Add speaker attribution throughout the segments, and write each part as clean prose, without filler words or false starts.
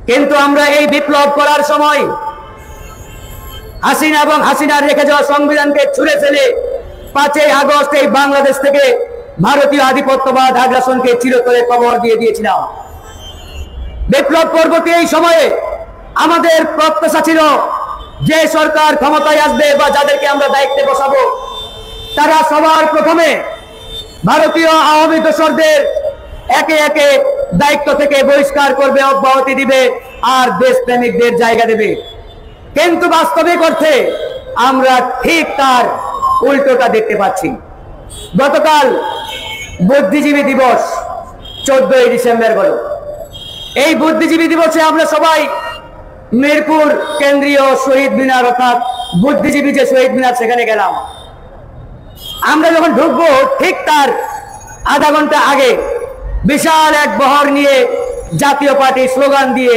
Speaker 1: কিন্তু আমরা এই বিপ্লব করার সময় হাসিনা এবং হাসিনার রেখে যাওয়া সংবিধানকে ছুঁড়ে ফেলে 5ই আগস্ট এই বাংলাদেশ থেকে ভারতীয় আধিপত্যবাদ আগ্রাসনকে চিরতরে কবর দিয়ে দিয়েছিলাম। বিপ্লব পরবর্তী এই সময়ে আমাদের প্রত্যাশা ছিল যে সরকার ক্ষমতায় আসবে বা যাদেরকে আমরা দায়িত্বে বসাবো তারা সবার প্রথমে ভারতীয় আওয়ামী দোসরদের একে একে দায়িত্ব থেকে বহিষ্কার করবে, অব্যাহতি দিবে আর দেশপ্রেমিকদের জায়গা দেবে। কিন্তু বাস্তবিক অর্থে আমরা ঠিক তার উল্টোটা দেখতে পাচ্ছি। গতকাল বুদ্ধিজীবী দিবস 14ই ডিসেম্বর গেল। এই বুদ্ধিজীবী দিবসে আমরা সবাই মিরপুর কেন্দ্রীয় শহীদ মিনার অর্থাৎ বুদ্ধিজীবী যে শহীদ মিনার সেখানে গেলাম। আমরা যখন ঢুকবো ঠিক তার আধা ঘন্টা আগে বিশাল এক বহর নিয়ে জাতীয় পার্টি স্লোগান দিয়ে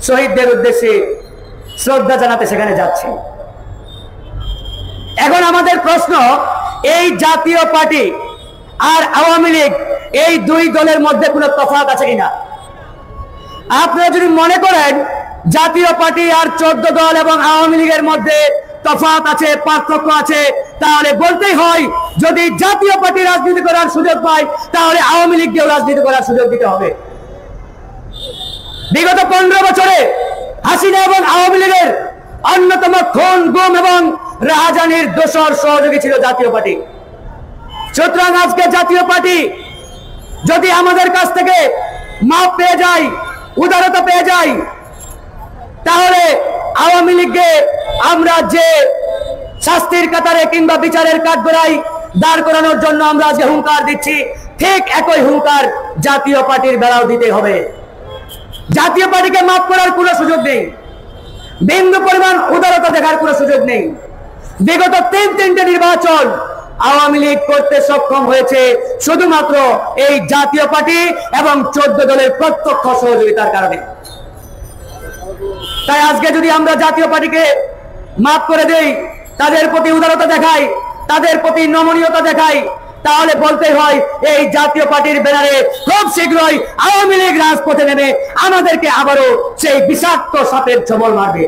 Speaker 1: শহীদদের উদ্দেশ্যে শ্রদ্ধা জানাতে সেখানে যাচ্ছে। এখন আমাদের প্রশ্ন, এই জাতীয় পার্টি আর আওয়ামী লীগ এই দুই দলের মধ্যে কোনো তফাৎ আছে কিনা? আপনারা যদি মনে করেন জাতীয় পার্টি আর 14 দল এবং আওয়ামী লীগের মধ্যে তফাৎ আছে, পার্থক্য আছে, তাহলে বলতেই হয় যদি জাতীয় পার্টি রাজনীতি করার সুযোগ পায় তাহলে আওয়ামী লীগকেও রাজনীতি করার সুযোগ দিতে হবে। বিগত 15 বছরে হাসিনা এবং আওয়ামী লীগের অন্যতম খুন, গুম এবং রাহাজানির দোসর সহযোগী ছিল জাতীয় পার্টি। সুতরাং আজকে জাতীয় পার্টি যদি আমাদের কাছ থেকে মাপ পেয়ে যায়, উদারতা পেয়ে যায়, তাহলে আওয়ামী লীগকে আমরা যে শাস্তির কাতারে কিংবা বিচারের কাঠগড়ায় দাঁড় করানোর জন্য আমরা আজকে হুঙ্কার দিচ্ছি, ঠিক একই হুঙ্কার জাতীয় পার্টির বেলাও দিতে হবে। জাতীয় পার্টিকে মাফ করার কোনো সুযোগ নেই, বিন্দু পরিমাণ উদারতা দেখার কোনো সুযোগ নেই। বিগত তিনটে নির্বাচন আওয়ামী লীগ করতে সক্ষম হয়েছে শুধুমাত্র এই জাতীয় পার্টি এবং 14 দলের প্রত্যক্ষ সহযোগিতার কারণে। তাই আজকে যদি আমরা জাতীয় পার্টিকে মাফ করে দেই, তাদের প্রতি উদারতা দেখাই, তাদের প্রতি নমনীয়তা দেখাই, তাহলে বলতে হয় এই জাতীয় পার্টির ব্যানারে খুব শীঘ্রই আওয়ামী লীগ রাজপথে নেমে আমাদেরকে আবারও সেই বিষাক্ত সাপের ছোবল মারবে।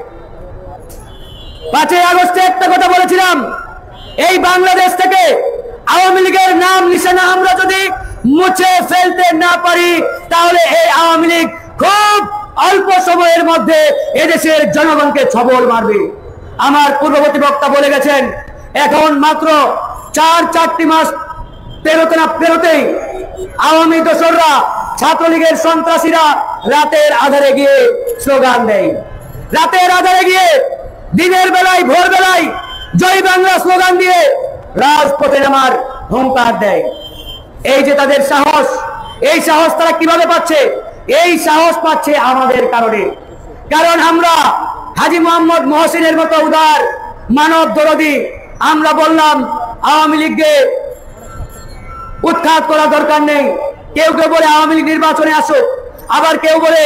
Speaker 1: 5ই আগস্টে একটা কথা বলেছিলাম, এই বাংলাদেশ থেকে আওয়ামী লীগের নাম নিশানা আমরা যদি মুছে ফেলতে না পারি তাহলে এই আওয়ামী লীগ খুব অল্প সময়ের মধ্যে এদেশের জনগণকে ছবল মারবে। আমার পূর্ববর্তী বক্তা বলে গেছেন, এখন মাত্র 4 মাস পেরোতেই আওয়ামী দোসররা, ছাত্রলীগের সন্ত্রাসীরা রাতের আধারে গিয়ে স্লোগান দেয়, রাতের আধারে গিয়ে দিনের বেলায় ভোর বেলায় জয় বাংলা স্লোগান দিয়ে রাজপথে নামার হুঙ্কার দেয়। এই যে তাদের সাহস, এই সাহস তারা কিভাবে পাচ্ছে? এই সাহস পাচ্ছে আমাদের কারণে। কারণ আমরা হাজী মোহাম্মদ মহসিনের মতো উদার মানব দরদী। আমরা বললাম আওয়ামী লীগকে উৎখাত করা দরকার নেই। কেউ কেউ বলে আওয়ামী লীগ নির্বাচনে আসুক, আবার কেউ বলে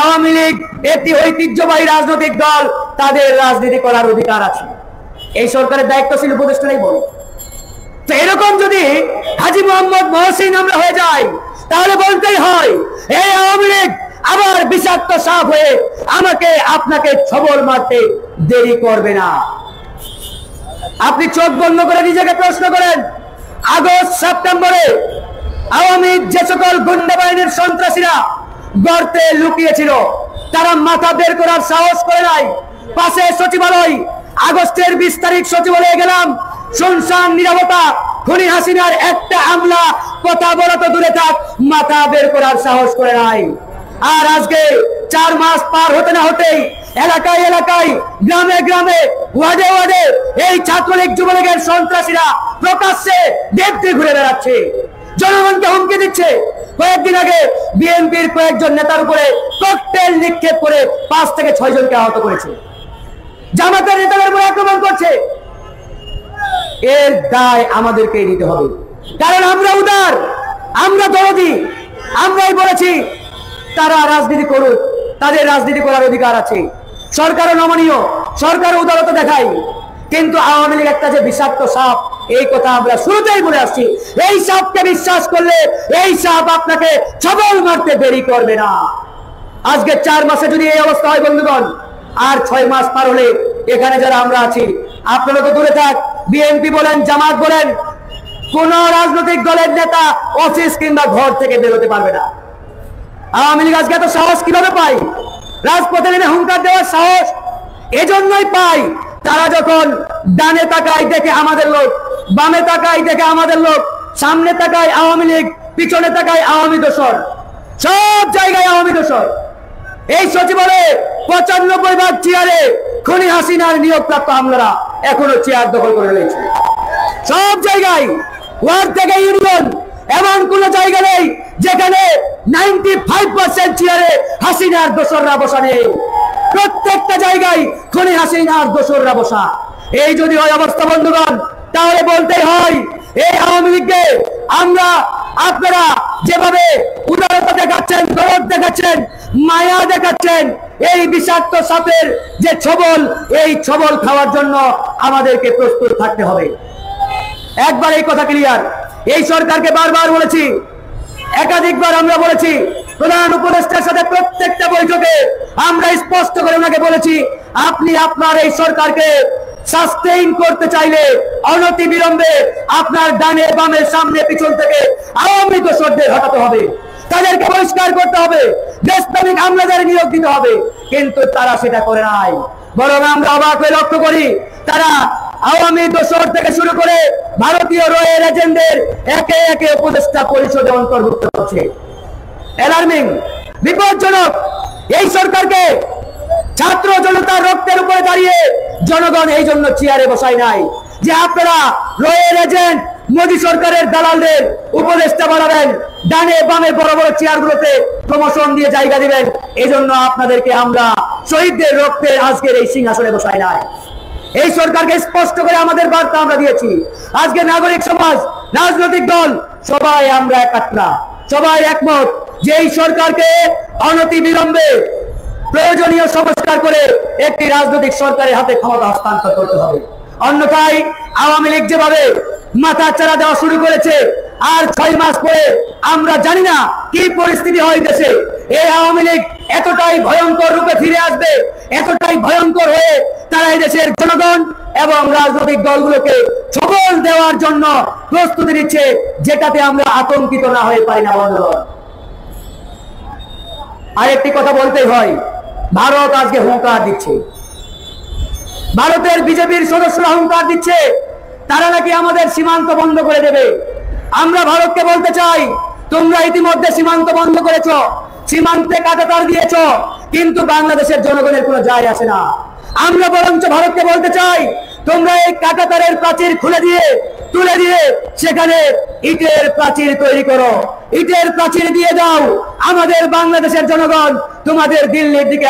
Speaker 1: আওয়ামী লীগ একটি ঐতিহ্যবাহী রাজনৈতিক দল, তাদের রাজনীতি করার অধিকার আছে। এই সরকারের দায়িত্বশীল উপদেষ্টারাই বলে। তো এরকম যদি হাজী মোহাম্মদ মহসিন আমরা হয়ে যাই তাহলে বলতেই হয় এই আওয়ামী লীগ আবার বিষাক্ত সাপ হয়ে আমাকে আপনাকে ছবল মারতে দেরি করবে না। আপনি চোখ বন্ধ করে নিজেকে প্রশ্ন করেন, আগস্ট সেপ্টেম্বরে আওয়ামী যে সকল গুন্ডা বাহিনীর সন্ত্রাসীরা গর্তে লুকিয়েছিল তারা মাথা বের করার সাহস করে নাই। পাশে সচিবালয়, আগস্টের 20 তারিখ সচিবালয়ে গেলাম, শুনশান নীরবতা, খুনি হাসিনার একটা আমলা, কথা বলা তো দূরে থাক, মাথা বের করার সাহস করে নাই। আর আজকে 4 মাস পার হতে না হতেই এলাকায় এলাকায়, গ্রামে গ্রামে, ওয়ার্ডে ওয়ার্ডে এই ছাত্রলীগ যুবলীগের সন্ত্রাসীরা প্রকাশ্যে দেবদে ঘুরে বেড়াচ্ছে, জনগণকে হুমকি দিচ্ছে। কয়েকদিন আগে বিএনপির কয়েকজন নেতার উপরে ককটেল নিক্ষেপ করে 5 থেকে 6 জনকে আহত করেছে, জামাতের নেতাদের উপরে আক্রমণ করছে। এর দায় আমাদেরকে নিতে হবে, কারণ আমরা উদার, আমরা দরদি। আমরাই বলেছি তারা রাজনীতি করুক, তাদের রাজনীতি করার অধিকার আছে। সরকারও নমনীয়, সরকারও উদারতা দেখায়, কিন্তু আওয়ামী লীগ একটা যে বিষাক্ত সাপ, এই কথা আমরা শুরুতেই বলে আসছি। এই সাপকে বিশ্বাস করলে এই সাপ আপনাকে ছবল মারতে দেরি করবে না। আজকে 4 মাসে যদি এই অবস্থা হয় বন্ধুগণ, আর 6 মাস পার হলে এখানে যারা আমরা আছি, আপনারা তো দূরে থাক, বিএনপি বলেন, জামাত বলেন, কোন রাজনৈতিক দলের নেতা অফিস কিংবা ঘর থেকে বেরোতে পারবে না। আওয়ামী লীগ আজকে এত সাহস কিভাবে পাই? রাজপথে নেমে হুঙ্কার দেওয়ার সাহস এজন্যই পাই, তারা যখন ডানে তাকায় দেখে আমাদের লোক, বামে তাকায় দেখে আমাদের লোক, সামনে তাকায় আওয়ামী লীগ, পিছনে তাকায় আওয়ামী দোসর, সব জায়গায় আওয়ামী দোসর। এই সচিবালয়ে 95 ভাগ চেয়ারে খুনি হাসিনার নিয়োগপ্রাপ্ত আমলারা এখনো চেয়ার দখল করে রয়েছে। সব জায়গায়, ওয়ার্ড থেকে ইউনিয়ন, এমন কোন জায়গা নেই যেখানে 95% চেয়ারে হাসিনার দোসররা বসা নেই। প্রত্যেকটা জায়গায় খুনি হাসিনার দোসররা বসা। এই যদি হয় অবস্থা বন্ধুগণ, তাহলে বলতেই হয় এই আওয়ামী লীগকে আমরা, আপনারা যেভাবে উদারতা দেখাচ্ছেন, দরদ দেখাচ্ছেন, মায়া দেখাচ্ছেন, এই বিষাক্ত সাপের যে ছবল, এই ছবল খাওয়ার জন্য আমাদেরকে প্রস্তুত থাকতে হবে। একবার এই কথা ক্লিয়ার। এই সরকারকে বারবার বলেছি, একাধিকবার আমরা বলেছি, প্রধান উপদেষ্টার সাথে প্রত্যেকটা বৈঠকে আমরা স্পষ্ট করে ওনাকে বলেছি, আপনি আপনার এই সরকারকে সাস্টেইন করতে চাইলে অনতি বিলম্বে আপনার ডানে বামে সামনে পিছন থেকে আওয়ামী দোসরদের হটাতে হবে, তাদেরকে বহিষ্কার করতে হবে, দেশপ্রেমিক আমলাদের নিয়োগ দিতে হবে। কিন্তু তারা সেটা করে নাই, বরং আমরা অবাক হয়ে লক্ষ্য করি, তারা আওয়ামী দোসর থেকে শুরু করে ভারতীয় রয়্যাল এজেন্টদের একে একে উপদেষ্টা পরিষদে অন্তর্ভুক্ত করছে। অ্যালার্মিং, বিপজ্জনক। এই সরকারকে ছাত্র জনতার রক্তের উপরে দাঁড়িয়ে জনগণ এই জন্য চেয়ারে বসায় নাই যে আপনারা রয়্যাল এজেন্ট মোদী সরকারের দালালদের উপদেষ্টা বানাবেন, ডানে বামে বড় বড় চেয়ারগুলোতে প্রমোশন দিয়ে জায়গা দিবেন। এই জন্য আপনাদেরকে আমরা শহীদদের রক্তের আজকের এই সিংহাসনে বসাই নাই। এই সরকারকে স্পষ্ট করে আমাদের বার্তা আমরা দিয়েছি। আজকে নাগরিক সমাজ, রাজনৈতিক দল সবাই আমরা একাত্রা, সবাই একমত যে এই সরকারকে অনতি বিলম্বে প্রয়োজনীয় সংস্কার করে একটি রাজনৈতিক সরকারের হাতে ক্ষমতা হস্তান্তর করতে হবে। অন্যথায় আওয়ামী লীগ যেভাবে মাথা চারা দেওয়া শুরু করেছে, আর 6 মাস পরে আমরা জানি না কি পরিস্থিতি হয় দেশে। এই আওয়ামী লীগ এতটাই ভয়ঙ্কর রূপে ফিরে আসবে, এতটাই ভয়ঙ্কর হয়ে তারা এই দেশের জনগণ এবং রাজনৈতিক দলগুলোকে ছবল দেওয়ার জন্য প্রস্তুতি নিচ্ছে, যেটাতে আমরা আতঙ্কিত না হয়ে পারি না বন্ধুগণ। আরেকটি কথা বলতেই হয়, ভারত আজকে হুঙ্কার দিচ্ছে, ভারতের বিজেপির সদস্যরা হুঙ্কার দিচ্ছে তারা নাকি আমাদের সীমান্ত বন্ধ করে দেবে। আমরা ভারতকে বলতে চাই, তোমরা ইতিমধ্যে সীমান্ত বন্ধ করেছো, সীমান্তে কাঁটাতার দিয়েছো, কিন্তু বাংলাদেশের জনগণের কোনো যায় আসে না। আমরা বরঞ্চ ভারতকে বলতে চাই, তোমরা এই কাঁটাতারের প্রাচীর খুলে দিয়ে, তুলে দিয়ে সেখানে ইটের প্রাচীর তৈরি করো, ইটের প্রাচীর দিয়ে দাও। আমাদের বাংলাদেশের জনগণ তোমাদের দিল্লির দিকে